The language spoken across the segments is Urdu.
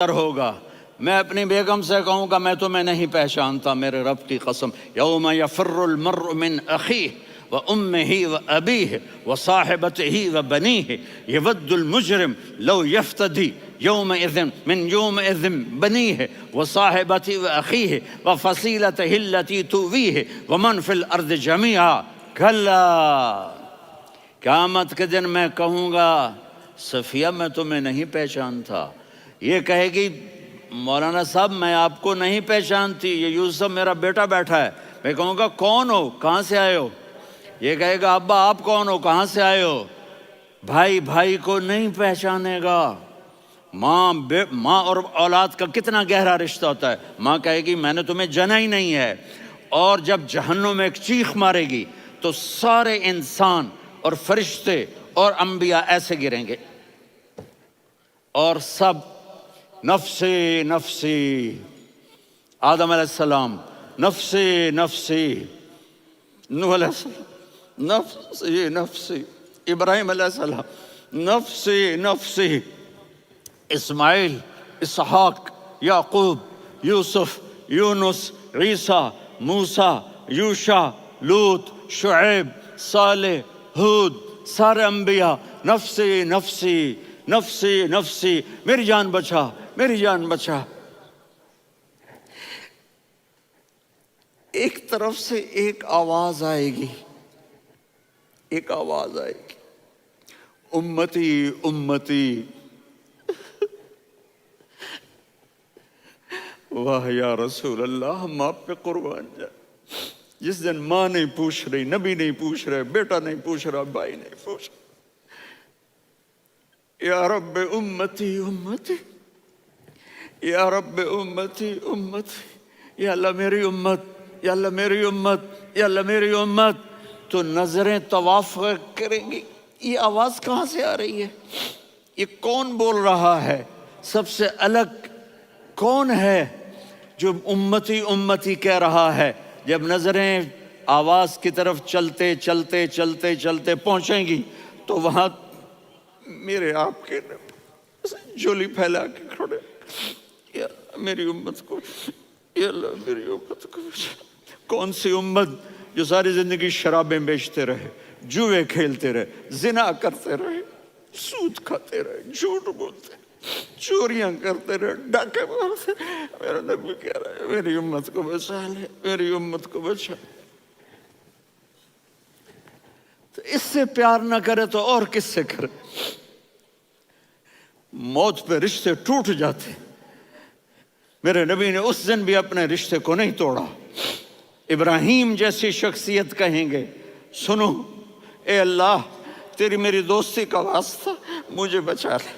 ہوگا. میں اپنی بیگم سے کہوں گا میں تمہیں نہیں پہچانتا میرے رب کی قسم. یوم یفر المرء من اخیہ وامہ وابیہ وصاحبتہ وبنیہ یود المجرم لو یفتدی یومئذ من یومئذ بنیہ وصاحبتہ واخیہ وفصیلتہ التی تؤویہ ومن فی الارض جمیعا کلا. قیامت کے دن میں کہوں گا صفیہ میں تمہیں نہیں پہچانتا. یہ کہے گی مولانا صاحب میں آپ کو نہیں پہچانتی, یہ یوسف میرا بیٹا بیٹھا ہے. میں کہوں گا کون ہو, کہاں سے آئے ہو؟ یہ کہے گا ابا آپ کون ہو, کہاں سے آئے ہو؟ بھائی بھائی کو نہیں پہچانے گا. ماں اور اولاد کا کتنا گہرا رشتہ ہوتا ہے. ماں کہے گی میں نے تمہیں جنا ہی نہیں ہے. اور جب جہنم میں ایک چیخ مارے گی تو سارے انسان اور فرشتے اور انبیاء ایسے گریں گے اور سب نفسی نفسی. آدم علیہ السلام نفسی نفسی, نوح علیہ السلام نفسی نفسی, ابراہیم علیہ السلام نفسی نفسی, اسماعیل, اسحاق, یعقوب, یوسف, یونس, عیسیٰ, موسیٰ, یوشع, لوط, شعیب, صالح, ہود, سارے انبیاء نفسی نفسی نفسی نفسی, میری جان بچا میری جان بچا. ایک طرف سے ایک آواز آئے گی, ایک آواز آئے گی, امتی امتی. واہ یا رسول اللہ, ہم آپ پہ قربان جائیں. جس دن ماں نہیں پوچھ رہی, نبی نہیں پوچھ رہے, بیٹا نہیں پوچھ رہا, بھائی نہیں پوچھ رہا, یا رب امتی امتی, یا رب امتی امتی, یا اللہ میری امت, یا اللہ میری امت, یا اللہ میری امت. تو نظریں طواف کریں گی, یہ آواز کہاں سے آ رہی ہے, یہ کون بول رہا ہے, سب سے الگ کون ہے جو امتی امتی کہہ رہا ہے. جب نظریں آواز کی طرف چلتے چلتے چلتے چلتے پہنچیں گی تو وہاں میرے آپ کے جھولی پھیلا کے کھڑے, یا میری امت کو, یا اللہ میری امت کو. کون سی امت جو ساری زندگی شرابیں بیچتے رہے, جوئے کھیلتے رہے, زنا کرتے رہے, سود کھاتے رہے, جھوٹ بولتے رہے, چوریاں کرتے رہے, ڈاکے مارتے رہے. میرا نبی کہہ رہا ہے میری امت کو بچا لے, میری امت کو بچا. تو اس سے پیار نہ کرے تو اور کس سے کرے. موت پہ رشتے ٹوٹ جاتے, میرے نبی نے اس دن بھی اپنے رشتے کو نہیں توڑا. ابراہیم جیسی شخصیت کہیں گے سنو اے اللہ تیری میری دوستی کا واسطہ مجھے بچا لے,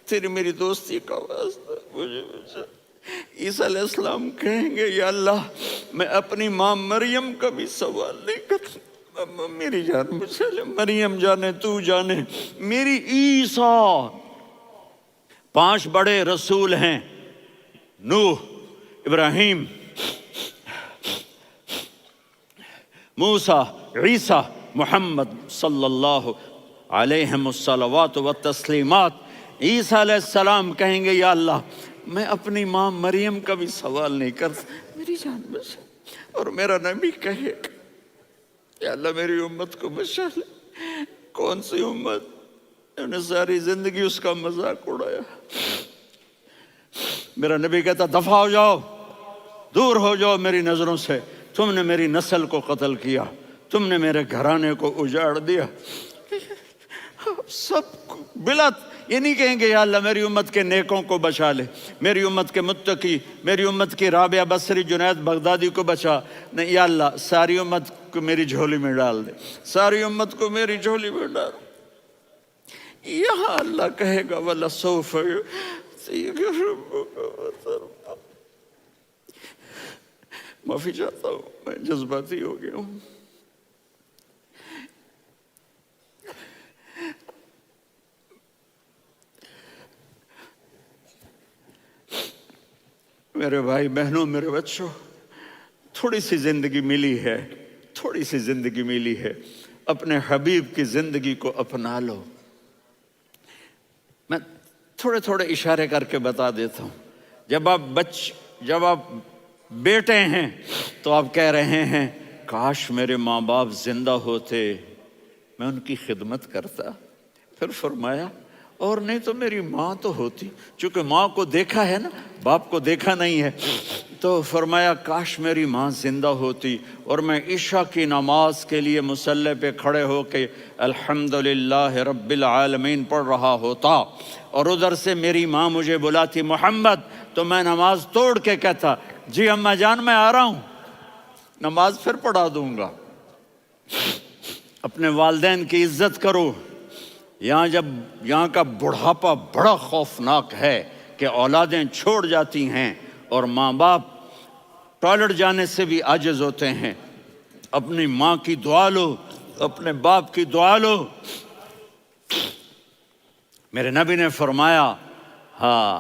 تیری میری دوستی کا واسطہ مجھے بچا. عیسیٰ علیہ السلام کہیں گے یا اللہ میں اپنی ماں مریم کا بھی سوال نہیں کرتا, میری جان بچا لے. مریم جانے تو جانے, میری عیسیٰ. 5 بڑے رسول ہیں, نوح, ابراہیم, موسیٰ, عیسیٰ, محمد صلی اللہ علیہ الصلوات والتسلیمات. عیسیٰ علیہ السلام کہیں گے یا اللہ میں اپنی ماں مریم کا بھی سوال نہیں کرتا, میری جان بچا. اور میرا نبی کہے یا اللہ میری امت کو بچا لے. کون سی امت انہوں نے ساری زندگی اس کا مذاق اڑایا. میرا نبی کہتا دفع ہو جاؤ, دور ہو جاؤ میری نظروں سے, تم نے میری نسل کو قتل کیا, تم نے میرے گھرانے کو اجاڑ دیا. سب بلا یہ نہیں کہیں گے یا اللہ میری امت کے نیکوں کو بچا لے, میری امت کے متقی, میری امت کی رابعہ بصری, جنید بغدادی کو بچا. نہیں یا اللہ ساری امت کو میری جھولی میں ڈال دے, ساری امت کو میری جھولی میں ڈال. یہاں اللہ کہے گا وَلَسَوْفَ يُعْطِيكَ رَبُّكَ وَتَرْضَىٰ. معافی چاہتا ہوں, میں جذباتی ہو گیا ہوں. میرے بھائی بہنوں, میرے بچوں, تھوڑی سی زندگی ملی ہے, تھوڑی سی زندگی ملی ہے, اپنے حبیب کی زندگی کو اپنا لو. میں تھوڑے تھوڑے اشارے کر کے بتا دیتا ہوں. جب آپ بیٹے ہیں تو آپ کہہ رہے ہیں کاش میرے ماں باپ زندہ ہوتے، میں ان کی خدمت کرتا. پھر فرمایا اور نہیں تو میری ماں تو ہوتی. چونکہ ماں کو دیکھا ہے نا، باپ کو دیکھا نہیں ہے، تو فرمایا کاش میری ماں زندہ ہوتی اور میں عشاء کی نماز کے لیے مصلی پہ کھڑے ہو کے الحمدللہ رب العالمین پڑھ رہا ہوتا، اور ادھر سے میری ماں مجھے بلاتی محمد، تو میں نماز توڑ کے کہتا جی اماں جان میں آ رہا ہوں، نماز پھر پڑھا دوں گا. اپنے والدین کی عزت کرو. یہاں کا بڑھاپا بڑا خوفناک ہے کہ اولادیں چھوڑ جاتی ہیں اور ماں باپ ٹوائلٹ جانے سے بھی عاجز ہوتے ہیں. اپنی ماں کی دعا لو، اپنے باپ کی دعا لو. میرے نبی نے فرمایا ہاں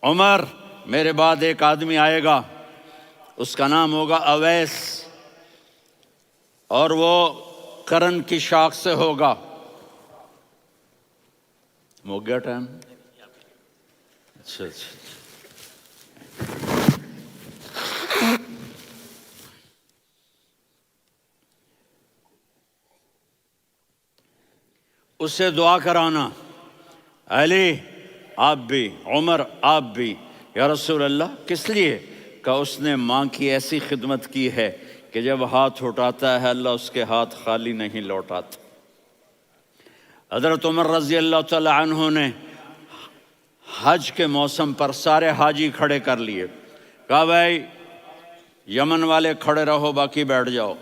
عمر میرے بعد ایک آدمی آئے گا، اس کا نام ہوگا اویس، اور وہ کرن کی شاخ سے ہوگا. ہو گیا ٹائم؟ اچھا. اس سے دعا کرانا، علی آپ بھی، عمر آپ بھی. یا رسول اللہ کس لیے؟ کہ اس نے ماں کی ایسی خدمت کی ہے کہ جب ہاتھ اٹھاتا ہے اللہ اس کے ہاتھ خالی نہیں لوٹاتا. حضرت عمر رضی اللہ تعالی عنہ نے حج کے موسم پر سارے حاجی کھڑے کر لیے، کہا بھائی یمن والے کھڑے رہو باقی بیٹھ جاؤ.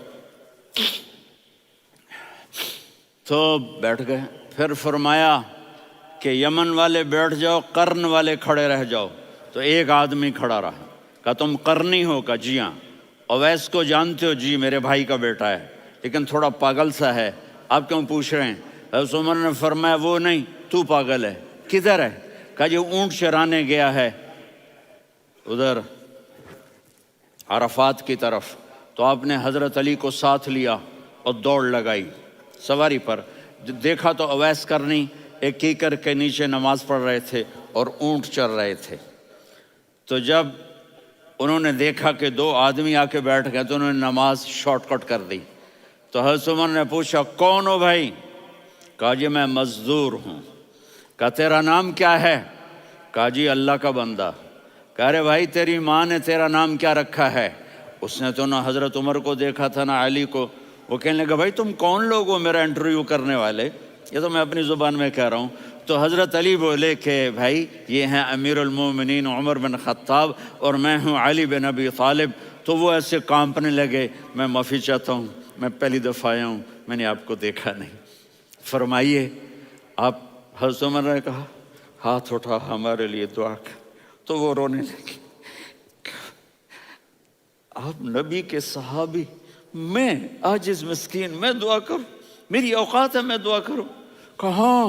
تو بیٹھ گئے. پھر فرمایا کہ یمن والے بیٹھ جاؤ، قرن والے کھڑے رہ جاؤ. تو ایک آدمی کھڑا رہا. کہا تم قرنی ہو؟ کہا جی ہاں. اویس کو جانتے ہو؟ جی میرے بھائی کا بیٹا ہے لیکن تھوڑا پاگل سا ہے، آپ کیوں پوچھ رہے ہیں؟ حضرت عمر نے فرمایا وہ نہیں، تو پاگل ہے. کدھر ہے؟ کہا جی اونٹ چرانے گیا ہے ادھر عرفات کی طرف. تو آپ نے حضرت علی کو ساتھ لیا اور دوڑ لگائی سواری پر. دیکھا تو اویس کرنی ایک کیکر کے نیچے نماز پڑھ رہے تھے اور اونٹ چر رہے تھے. تو جب انہوں نے دیکھا کہ دو آدمی آ کے بیٹھ گئے تو انہوں نے نماز شارٹ کٹ کر دی. تو حضرت عمر نے پوچھا کون ہو بھائی؟ کہا جی میں مزدور ہوں. کہا تیرا نام کیا ہے؟ کہا جی اللہ کا بندہ. کہہ رہے بھائی تیری ماں نے تیرا نام کیا رکھا ہے؟ اس نے تو نہ حضرت عمر کو دیکھا تھا نہ علی کو. وہ کہنے لگا بھائی تم کون لوگ ہو میرا انٹرویو کرنے والے؟ یہ تو میں اپنی زبان میں کہہ رہا ہوں. تو حضرت علی بولے کہ بھائی یہ ہیں امیر المومنین عمر بن خطاب اور میں ہوں علی بن ابی طالب. تو وہ ایسے کانپنے لگے. میں معافی چاہتا ہوں، میں پہلی دفعہ آیا ہوں، میں نے آپ کو دیکھا نہیں. فرمائیے آپ. حضرت عمر نے کہا ہاتھ اٹھا ہمارے لیے دعا کر. تو وہ رونے لگے. آپ نبی کے صحابی، میں عاجز مسکین میں دعا کروں؟ میری اوقات ہے میں دعا کروں؟ کہاں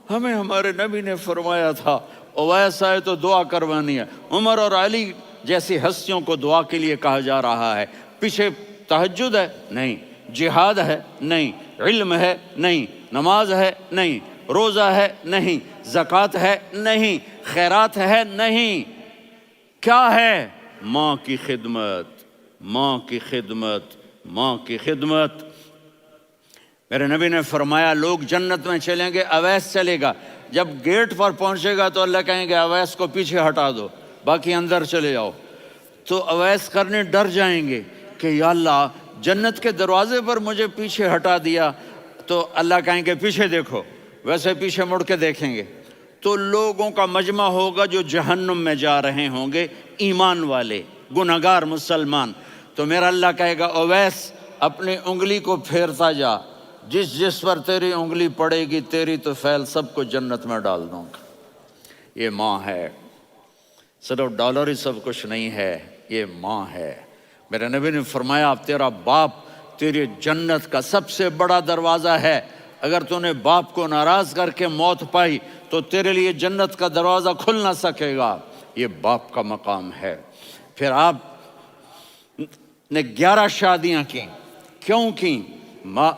ہمیں ہمارے نبی نے فرمایا تھا اویس آئے تو دعا کروانی ہے. عمر اور علی جیسی ہستیوں کو دعا کے لیے کہا جا رہا ہے. پیچھے تہجد ہے؟ نہیں. جہاد ہے؟ نہیں. علم ہے؟ نہیں. نماز ہے؟ نہیں. روزہ ہے؟ نہیں. زکوٰۃ ہے؟ نہیں. خیرات ہے؟ نہیں. کیا ہے؟ ماں کی خدمت، ماں کی خدمت، ماں کی خدمت. میرے نبی نے فرمایا لوگ جنت میں چلیں گے، اویس چلے گا. جب گیٹ پر پہنچے گا تو اللہ کہیں گے اویس کو پیچھے ہٹا دو، باقی اندر چلے جاؤ. تو اویس کرنے ڈر جائیں گے کہ یا اللہ جنت کے دروازے پر مجھے پیچھے ہٹا دیا. تو اللہ کہیں گے پیچھے دیکھو، ویسے پیچھے مڑ کے دیکھیں گے تو لوگوں کا مجمع ہوگا جو جہنم میں جا رہے ہوں گے، ایمان والے، گنہگار مسلمان. تو میرا اللہ کہے گا اویس اپنی انگلی کو پھیرتا جا، جس پر تیری انگلی پڑے گی تیری تو فیل سب کو جنت میں ڈال دوں گا. یہ ماں ہے، صرف ڈالر ہی سب کچھ نہیں ہے، یہ ماں ہے. میرے نبی نے فرمایا تیرا باپ تیری جنت کا سب سے بڑا دروازہ ہے. اگر تو نے باپ کو ناراض کر کے موت پائی تو تیرے لیے جنت کا دروازہ کھل نہ سکے گا. یہ باپ کا مقام ہے. پھر آپ نے 11 شادیاں کی. کیوں کی؟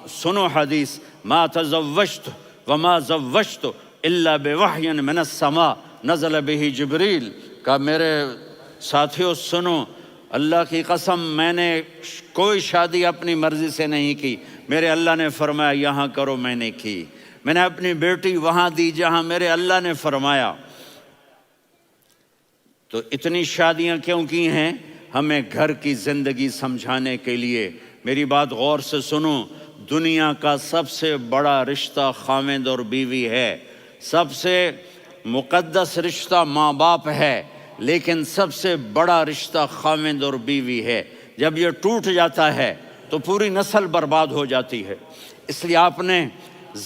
سنو حدیث، ما تزوجت وما زوجت الا بوحی من السماء نزل به جبریل، کہا میرے ساتھیوں سنو، اللہ کی قسم میں نے کوئی شادی اپنی مرضی سے نہیں کی، میرے اللہ نے فرمایا یہاں کرو، میں نے کی۔ میں نے اپنی بیٹی وہاں دی جہاں میرے اللہ نے فرمایا۔ تو اتنی شادیاں کیوں کی ہیں؟ ہمیں گھر کی زندگی سمجھانے کے لیے۔ میری بات غور سے سنو، دنیا کا سب سے بڑا رشتہ خاوند اور بیوی ہے، سب سے مقدس رشتہ ماں باپ ہے، لیکن سب سے بڑا رشتہ خاوند اور بیوی ہے۔ جب یہ ٹوٹ جاتا ہے تو پوری نسل برباد ہو جاتی ہے۔ اس لیے آپ نے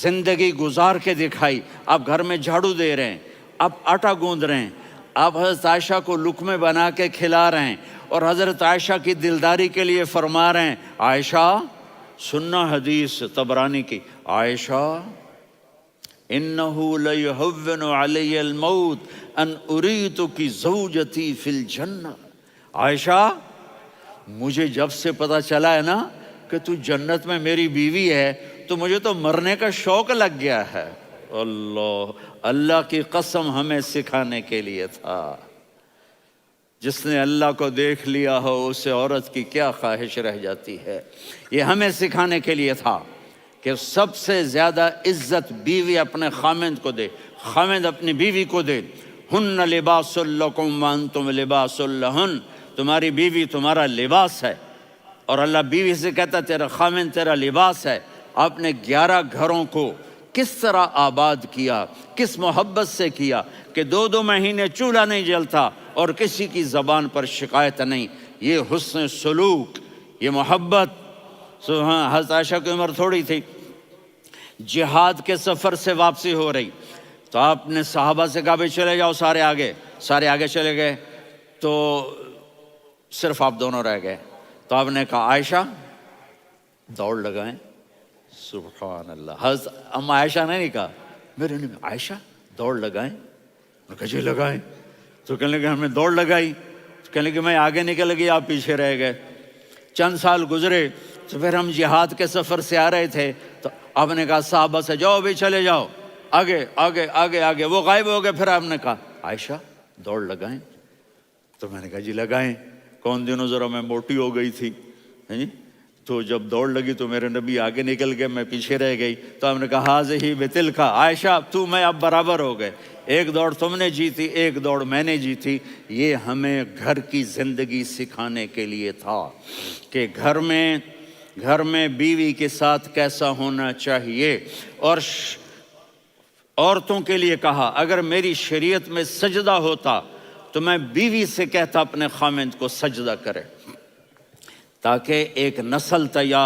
زندگی گزار کے دکھائی۔ آپ گھر میں جھاڑو دے رہے ہیں، آپ آٹا گوندھ رہے ہیں، آپ حضرت عائشہ کو لقمے بنا کے کھلا رہے ہیں، اور حضرت عائشہ کی دلداری کے لیے فرما رہے ہیں عائشہ، سننا حدیث طبرانی کی، عائشہ انہو لیہون علی الموت ان اریتکی زوجتی فی الجنہ۔ عائشہ مجھے جب سے پتہ چلا ہے نا کہ تو جنت میں میری بیوی ہے تو مجھے تو مرنے کا شوق لگ گیا ہے۔ اللہ کی قسم ہمیں سکھانے کے لیے تھا۔ جس نے اللہ کو دیکھ لیا ہو اسے عورت کی کیا خواہش رہ جاتی ہے۔ یہ ہمیں سکھانے کے لیے تھا کہ سب سے زیادہ عزت بیوی اپنے خاوند کو دے، خاوند اپنی بیوی کو دے۔ ہن لباس لکم وانتم لباس لہن، تمہاری بیوی تمہارا لباس ہے، اور اللہ بیوی سے کہتا تیرا خاوند تیرا لباس ہے۔ آپ نے 11 گھروں کو کس طرح آباد کیا، کس محبت سے کیا کہ 2 مہینے چولہا نہیں جلتا اور کسی کی زبان پر شکایت نہیں۔ یہ حسن سلوک، یہ محبت۔ حضرت عائشہ کی عمر تھوڑی تھی، جہاد کے سفر سے واپسی ہو رہی، تو آپ نے صحابہ سے کہا بھی چلے جاؤ سارے آگے چلے گئے، تو صرف آپ دونوں رہ گئے۔ تو آپ نے کہا عائشہ دوڑ لگائیں۔ سبحان اللہ، حضرت اما عائشہ نے نہیں کہا، میرے نے عائشہ دوڑ لگائیں، میں کہا جی لگائیں۔ تو کہنے لگے ہم نے دوڑ لگائی، تو کہنے لگے میں آگے نکل گئی، آپ پیچھے رہ گئے۔ چند سال گزرے تو پھر ہم جہاد کے سفر سے آ رہے تھے، تو آپ نے کہا صحابہ سے جاؤ بھی چلے جاؤ آگے آگے آگے آگے، وہ غائب ہو گئے۔ پھر آپ نے کہا عائشہ دوڑ لگائیں، تو میں نے کہا جی لگائیں۔ کون دنوں ذرا میں موٹی ہو گئی تھی، تو جب دوڑ لگی تو میرے نبی آگے نکل گئے، میں پیچھے رہ گئی۔ تو ہم نے کہا ہاذہ بتلک، عائشہ تو میں اب برابر ہو گئے، ایک دوڑ تم نے جیتی، ایک دوڑ میں نے جیتی۔ یہ ہمیں گھر کی زندگی سکھانے کے لیے تھا کہ گھر میں بیوی کے ساتھ کیسا ہونا چاہیے۔ اور عورتوں کے لیے کہا اگر میری شریعت میں سجدہ ہوتا تو میں بیوی سے کہتا اپنے خاوند کو سجدہ کرے، تاکہ ایک نسل تیار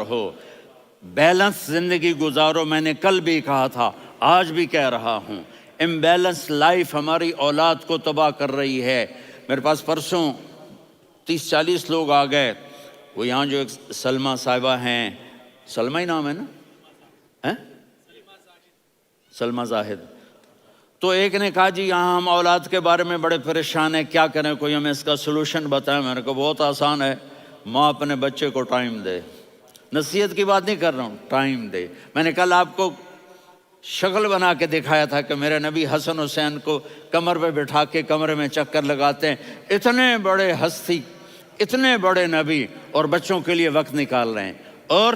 ہو، بیلنس زندگی گزارو۔ میں نے کل بھی کہا تھا، آج بھی کہہ رہا ہوں، امبیلنس لائف ہماری اولاد کو تباہ کر رہی ہے۔ میرے پاس پرسوں 30-40 لوگ آ گئے، وہ یہاں جو ایک سلمہ صاحبہ ہیں، سلمہ ہی نام ہے نا، سلمہ زاہد، تو ایک نے کہا جی یہاں ہم اولاد کے بارے میں بڑے پریشان ہیں، کیا کریں، کوئی ہمیں اس کا سلوشن بتائیں۔ میں نے کہا بہت آسان ہے، ماں اپنے بچے کو ٹائم دے۔ نصیحت کی بات نہیں کر رہا ہوں، ٹائم دے۔ میں نے کل آپ کو شکل بنا کے دکھایا تھا کہ میرے نبی حسن حسین کو کمر پہ بٹھا کے کمرے میں چکر لگاتے ہیں۔ اتنے بڑے ہستی، اتنے بڑے نبی، اور بچوں کے لیے وقت نکال رہے ہیں اور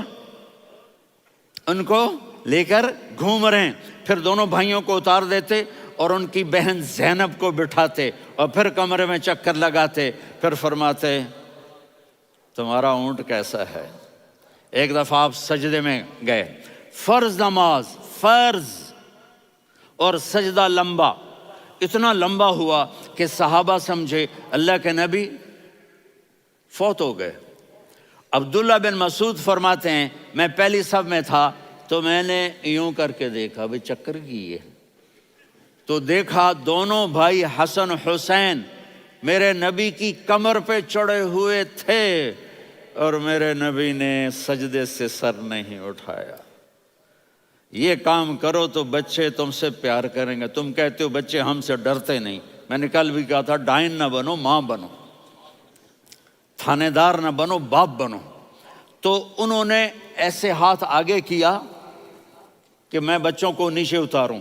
ان کو لے کر گھوم رہے ہیں۔ پھر دونوں بھائیوں کو اتار دیتے اور ان کی بہن زینب کو بٹھاتے اور پھر کمرے میں چکر لگاتے، پھر فرماتے تمہارا اونٹ کیسا ہے۔ ایک دفعہ آپ سجدے میں گئے، فرض نماز، فرض، اور سجدہ لمبا، اتنا لمبا ہوا کہ صحابہ سمجھے اللہ کے نبی فوت ہو گئے۔ عبداللہ بن مسعود فرماتے ہیں میں پہلی صف میں تھا تو میں نے یوں کر کے دیکھا، بھئی چکر کی ہے، تو دیکھا دونوں بھائی حسن حسین میرے نبی کی کمر پہ چڑھے ہوئے تھے اور میرے نبی نے سجدے سے سر نہیں اٹھایا۔ یہ کام کرو تو بچے تم سے پیار کریں گے۔ تم کہتے ہو بچے ہم سے ڈرتے نہیں، میں نے کل بھی کہا تھا ڈائن نہ بنو، ماں بنو، تھانے دار نہ بنو، باپ بنو۔ تو انہوں نے ایسے ہاتھ آگے کیا کہ میں بچوں کو نیچے اتاروں،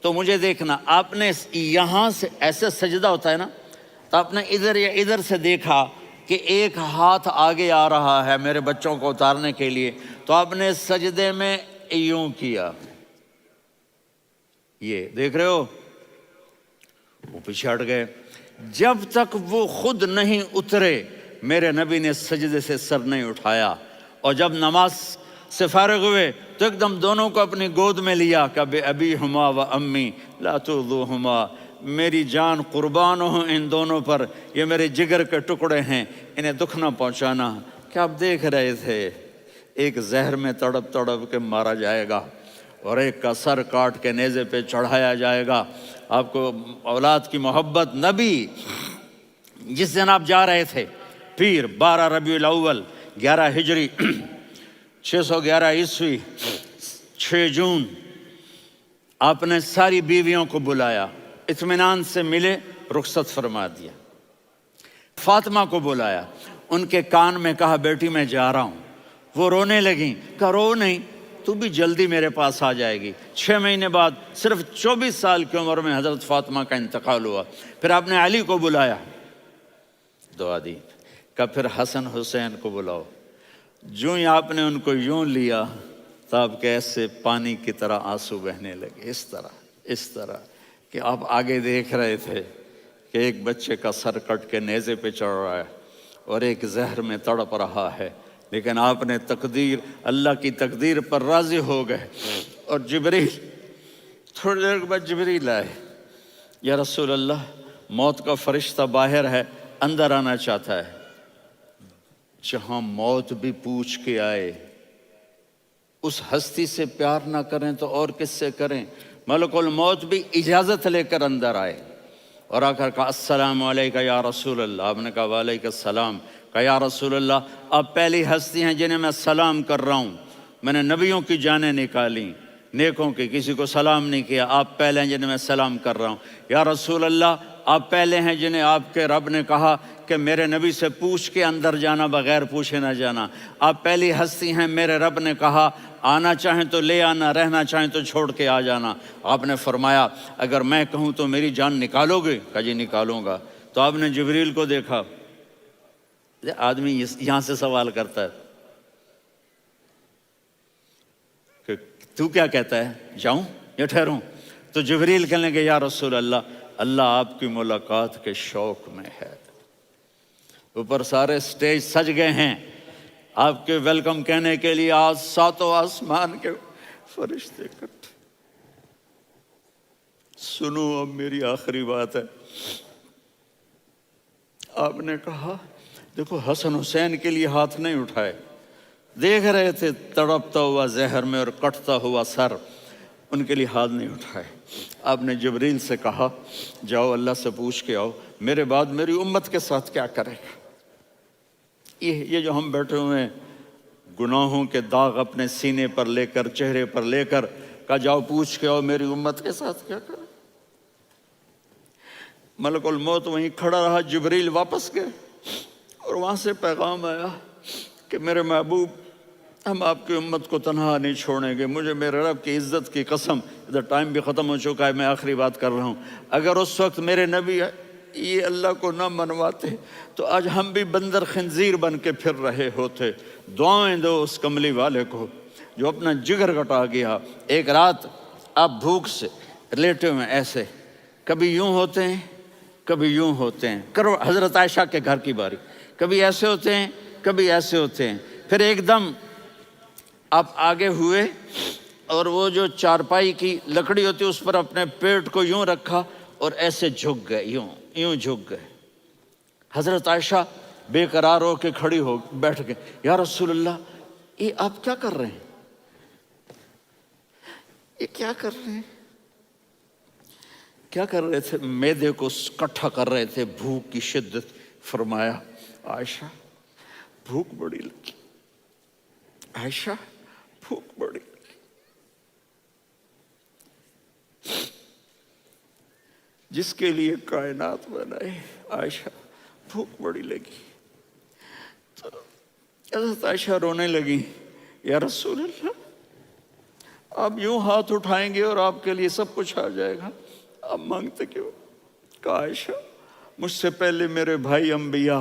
تو مجھے دیکھنا، آپ نے یہاں سے ایسے سجدہ ہوتا ہے نا، تو آپ نے ادھر یا ادھر سے دیکھا کہ ایک ہاتھ آگے آ رہا ہے میرے بچوں کو اتارنے کے لیے، تو آپ نے سجدے میں یوں کیا، یہ دیکھ رہے ہو، وہ پیچھے ہٹ گئے۔ جب تک وہ خود نہیں اترے میرے نبی نے سجدے سے سر نہیں اٹھایا، اور جب نماز سے فارغ ہوئے تو ایک دم دونوں کو اپنی گود میں لیا کہ ابی ہما و امی لا تؤذوہما، میری جان قربان ہو ان دونوں پر، یہ میرے جگر کے ٹکڑے ہیں، انہیں دکھ نہ پہنچانا۔ کیا آپ دیکھ رہے تھے ایک زہر میں تڑپ تڑپ کے مارا جائے گا، اور ایک کا سر کاٹ کے نیزے پہ چڑھایا جائے گا۔ آپ کو اولاد کی محبت، نبی جس دن آپ جا رہے تھے پیر 12 ربیع الاول 11 ہجری 611 عیسوی 6 جون، آپ نے ساری بیویوں کو بلایا، اطمینان سے ملے، رخصت فرما دیا۔ فاطمہ کو بلایا، ان کے کان میں کہا بیٹی میں جا رہا ہوں، وہ رونے لگیں، کہا رو نہیں، تو بھی جلدی میرے پاس آ جائے گی۔ 6 مہینے بعد صرف 24 سال کی عمر میں حضرت فاطمہ کا انتقال ہوا۔ پھر آپ نے علی کو بلایا، دعا دی، کہ پھر حسن حسین کو بلاؤ۔ جو ہی آپ نے ان کو یوں لیا تو آپ کے ایسے پانی کی طرح آنسو بہنے لگے، اس طرح کہ آپ آگے دیکھ رہے تھے کہ ایک بچے کا سر کٹ کے نیزے پہ چڑھ رہا ہے اور ایک زہر میں تڑپ رہا ہے، لیکن آپ نے تقدیر، اللہ کی تقدیر پر راضی ہو گئے۔ اور جبریل، تھوڑی دیر کے بعد جبریل آئے، یا رسول اللہ موت کا فرشتہ باہر ہے، اندر آنا چاہتا ہے۔ جہاں موت بھی پوچھ کے آئے، اس ہستی سے پیار نہ کریں تو اور کس سے کریں؟ ملک الموت بھی اجازت لے کر اندر آئے اور آ کر کہا السلام علیکہ یا رسول اللہ۔ آپ نے کہا وعلیکم السلام۔ کہا یا رسول اللہ آپ پہلی ہستی ہیں جنہیں میں سلام کر رہا ہوں، میں نے نبیوں کی جانیں نکالی، نیکوں کی، کسی کو سلام نہیں کیا، آپ پہلے ہیں جنہیں میں سلام کر رہا ہوں۔ یا رسول اللہ آپ پہلے ہیں جنہیں آپ کے رب نے کہا کہ میرے نبی سے پوچھ کے اندر جانا، بغیر پوچھے نہ جانا۔ آپ پہلی ہستی ہیں، میرے رب نے کہا آنا چاہیں تو لے آنا، رہنا چاہیں تو چھوڑ کے آ جانا۔ آپ نے فرمایا اگر میں کہوں تو میری جان نکالو گے؟ کہا جی نکالوں گا۔ تو آپ نے جبریل کو دیکھا، آدمی یہاں سے سوال کرتا ہے کہ تو کیا کہتا ہے، جاؤں یا ٹھہروں؟ تو جبریل کہنے لگے یا رسول اللہ، اللہ آپ کی ملاقات کے شوق میں ہے۔ اوپر سارے سٹیج سج گئے ہیں آپ کے ویلکم کہنے کے لیے، آج 7 آسمان کے فرشتے اکٹھے۔ سنو اب میری آخری بات ہے۔ آپ نے کہا دیکھو حسن حسین کے لیے ہاتھ نہیں اٹھائے، دیکھ رہے تھے تڑپتا ہوا زہر میں اور کٹتا ہوا سر، ان کے لیے ہاتھ نہیں اٹھائے۔ آپ نے جبریل سے کہا جاؤ اللہ سے پوچھ کے آؤ میرے بعد میری امت کے ساتھ کیا کرے گا۔ یہ جو ہم بیٹھے ہوئے ہیں گناہوں کے داغ اپنے سینے پر لے کر، چہرے پر لے کر، کہا جاؤ پوچھ کے آؤ میری امت کے ساتھ کیا کرے۔ ملک الموت وہیں کھڑا رہا، جبریل واپس گئے اور وہاں سے پیغام آیا کہ میرے محبوب ہم آپ کی امت کو تنہا نہیں چھوڑیں گے، مجھے میرے رب کی عزت کی قسم، ادھر ٹائم بھی ختم ہو چکا ہے، میں آخری بات کر رہا ہوں، اگر اس وقت میرے نبی یہ اللہ کو نہ منواتے تو آج ہم بھی بندر خنزیر بن کے پھر رہے ہوتے۔ دعائیں دو اس کملی والے کو جو اپنا جگر کٹا گیا۔ ایک رات آپ بھوک سے لیٹے ہوئے ایسے، کبھی یوں ہوتے ہیں کبھی یوں ہوتے ہیں، کرو حضرت عائشہ کے گھر کی باری، کبھی ایسے ہوتے ہیں کبھی ایسے ہوتے ہیں، پھر ایک دم آپ آگے ہوئے اور وہ جو چارپائی کی لکڑی ہوتی اس پر اپنے پیٹ کو یوں رکھا اور ایسے جھک گئے، یوں جھک گئے۔ حضرت عائشہ بے قرار ہو کے کھڑی ہو بیٹھ گئے، یا رسول اللہ یہ آپ کیا کر رہے ہیں، یہ کیا کر رہے ہیں؟ کیا کر رہے تھے؟ معدے کو کٹھا کر رہے تھے، بھوک کی شدت۔ فرمایا عائشہ بھوک بڑی لگی، عائشہ بھوک بڑی لگی، جس کے لیے کائنات بنائے، عائشہ بھوک بڑی لگی۔ تو حضرت عائشہ رونے لگی، یا رسول اللہ آپ یوں ہاتھ اٹھائیں گے اور آپ کے لیے سب کچھ آ جائے گا. آپ مانگتے کیوں؟ کاش مجھ سے پہلے میرے بھائی انبیاء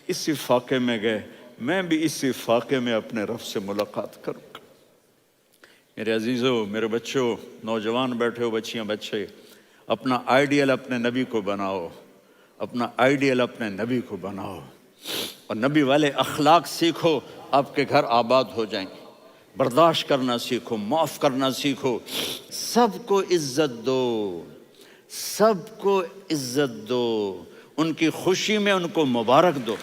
اسی فاقے میں گئے، میں بھی اسی فاقے میں اپنے رب سے ملاقات کروں گا. میرے عزیزوں، میرے بچوں، نوجوان بیٹھے ہو، بچیاں بچے، اپنا آئیڈیل اپنے نبی کو بناؤ، اپنا آئیڈیل اپنے نبی کو بناؤ، اور نبی والے اخلاق سیکھو، آپ کے گھر آباد ہو جائیں گے. برداشت کرنا سیکھو، معاف کرنا سیکھو، سب کو عزت دو، سب کو عزت دو، ان کی خوشی میں ان کو مبارک دو.